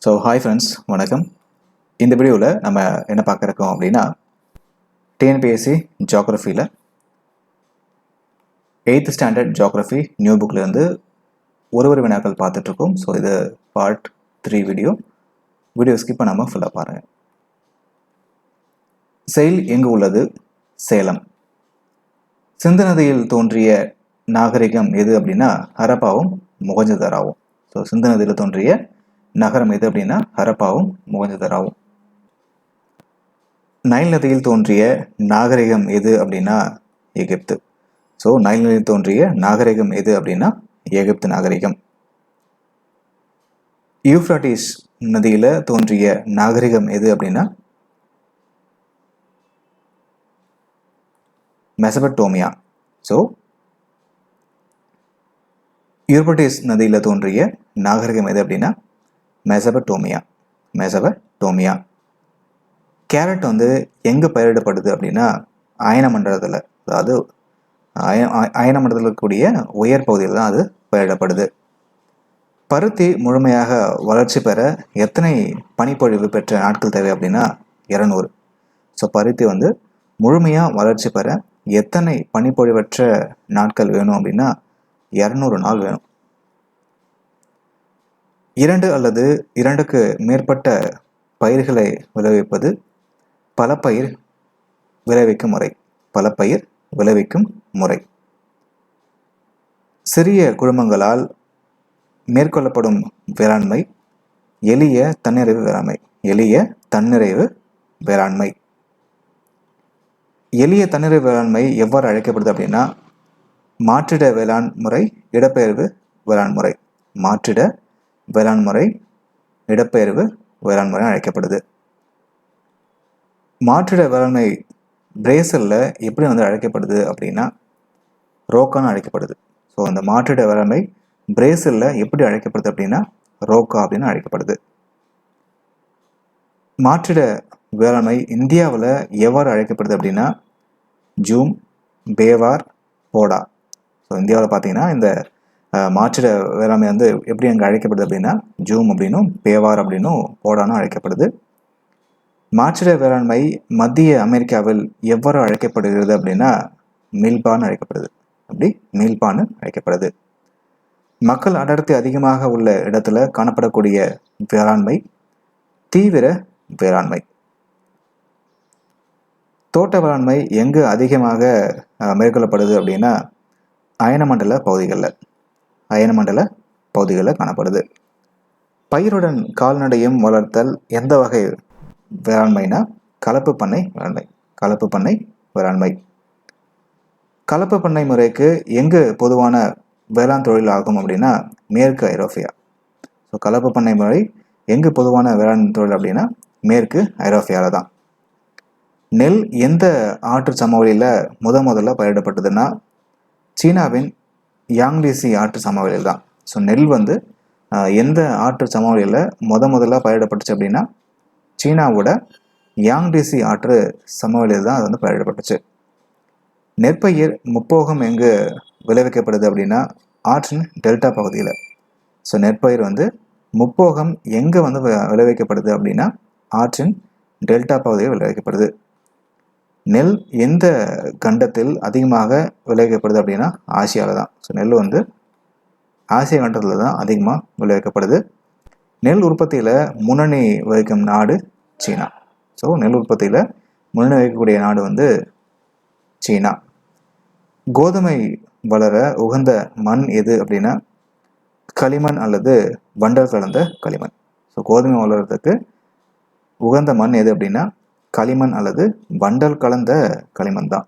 So hi friends, வணக்கம். இந்த வீடியோவில் நம்ம என்ன பார்க்க இருக்கோம் அப்படின்னா, டிஎன்பிஎஸ்சி ஜியோகிரஃபியில் 8th ஸ்டாண்டர்ட் ஜியோகிரஃபி நியூ புக்லேருந்து ஒரு வினாக்கள் பார்த்துட்ருக்கோம். ஸோ இது பார்ட் 3 வீடியோ ஸ்கிப் பண்ணாமல் ஃபுல்லாக பாருங்கள். செயில் எங்கு உள்ளது? சேலம். சிந்து நதியில் தோன்றிய நாகரிகம் எது அப்படின்னா ஹரப்பாவும் மொஹஞ்சதாரோவும். ஸோ சிந்து நதியில் தோன்றிய நகரம் எது அப்படின்னா ஹரப்பாவும் மொஹஞ்சதாரோவும். நைல் நதியில் தோன்றிய நாகரிகம் எது அப்படின்னா எகிப்து. ஸோ நைல் நதியில் தோன்றிய நாகரிகம் எது அப்படின்னா எகிப்து நாகரிகம். யூப்ரட்டிஸ் நதியில் தோன்றிய நாகரிகம் எது அப்படின்னா மெசபடோமியா. ஸோ யூப்ரட்டிஸ் நதியில் தோன்றிய நாகரிகம் எது அப்படின்னா மெசபடோமியா. கேரட் எங்கே பயிரிடப்படுது அப்படின்னா அயன மண்டலத்தில், அதாவது அயன மண்டலத்தில் இருக்கக்கூடிய உயர் பகுதியில் தான் அது பயிரிடப்படுது. பருத்தி முழுமையாக வளர்ச்சி பெற எத்தனை பனிப்பொழிவு பெற்ற நாட்கள் தேவை அப்படின்னா 200. ஸோ பருத்தி முழுமையாக வளர்ச்சி பெற எத்தனை பனிப்பொழிவற்ற நாட்கள் வேணும் அப்படின்னா 200 நாள் வேணும். 2 அல்லது 2க்கு மேற்பட்ட பயிர்களை விளைவிப்பது பலப்பயிர் விளைவிக்கும் முறை. சிறிய குழுமங்களால் மேற்கொள்ளப்படும் வேளாண்மை எளிய தன்னிறைவு வேளாண்மை. எளிய தன்னிறைவு வேளாண்மை எவ்வாறு அழைக்கப்படுது அப்படின்னா மாற்றிட வேளாண் முறை, இடப்பெயர்வு வேளாண்முறை. மாற்றிட வேளாண்முறை, இடப்பெயர்வு வேளாண்முறை அழைக்கப்படுது. மாற்றிட வேளாண்மை பிரேசிலில் எப்படி அழைக்கப்படுது அப்படின்னா ரோக்கான்னு அழைக்கப்படுது. ஸோ அந்த மாற்றிட வேளாண்மை பிரேசிலில் எப்படி அழைக்கப்படுது அப்படின்னா ரோக்கா அப்படின்னு அழைக்கப்படுது. மாற்றிட வேளாண்மை இந்தியாவில் எவ்வாறு அழைக்கப்படுது அப்படின்னா ஜூம், பேவார், போடா. ஸோ இந்தியாவில் பார்த்தீங்கன்னா இந்த மாற்றிட வேளாண்மை எப்படி அங்கே அழைக்கப்படுது அப்படின்னா ஜூம் அப்படின்னும் பேவார் அப்படின்னும் போடானும் அழைக்கப்படுது. மாற்றிட வேளாண்மை மத்திய அமெரிக்காவில் எவ்வாறு அழைக்கப்படுகிறது அப்படின்னா மீல்பான்னு அழைக்கப்படுது. மக்கள் அடர்த்தி அதிகமாக உள்ள இடத்துல காணப்படக்கூடிய வேளாண்மை தீவிர வேளாண்மை. தோட்ட வேளாண்மை எங்கு அதிகமாக மேற்கொள்ளப்படுது அப்படின்னா அயனமண்டல பகுதிகளில் காணப்படுது. பயிருடன் கால்நடையும் வளர்த்தல் எந்த வகை வேளாண்மைனா கலப்பு பண்ணை வேளாண்மை. கலப்பு பண்ணை முறைக்கு எங்கு பொதுவான வேளாண் தொழில் ஆகும் அப்படின்னா மேற்கு ஐரோப்பியா. ஸோ கலப்பு பண்ணை முறை எங்கு பொதுவான வேளாண் தொழில் அப்படின்னா மேற்கு ஐரோப்பியாவில் தான். நெல் எந்த ஆற்று சமவெளியில் முதல்ல பயிரிடப்பட்டதுன்னா சீனாவின் யாங்டிசி ஆற்று சமவெளியில் தான். ஸோ நெல் எந்த ஆற்று சமவெளியில் முதல்ல பயிரிடப்பட்டுச்சு அப்படின்னா சீனாவோட யாங்டிசி ஆற்று சமவெளியில் தான் அது பயிரிடப்பட்டுச்சு. நெற்பயிர் முப்போகம் எங்கு விளைவிக்கப்படுது அப்படின்னா ஆற்றின் டெல்டா பகுதியில். ஸோ நெற்பயிர் முப்போகம் எங்கே விளைவிக்கப்படுது அப்படின்னா ஆற்றின் டெல்டா பகுதியில் விளைவிக்கப்படுது. நெல் எந்த கண்டத்தில் அதிகமாக விளைவிக்கப்படுது அப்படின்னா ஆசியாவில் தான். ஸோ நெல் ஆசிய கண்டத்தில் தான் அதிகமாக விளைவிக்கப்படுது. நெல் உற்பத்தியில் முன்னணி வகிக்கும் நாடு சீனா. ஸோ நெல் உற்பத்தியில் முன்னணி வகிக்கக்கூடிய நாடு சீனா. கோதுமை வளர உகந்த மண் எது அப்படின்னா களிமண் அல்லது வண்டல் கலந்த களிமண். ஸோ கோதுமை வளர்கிறதுக்கு உகந்த மண் எது அப்படின்னா களிமண் அல்லது வண்டல் கலந்த களிமண் தான்.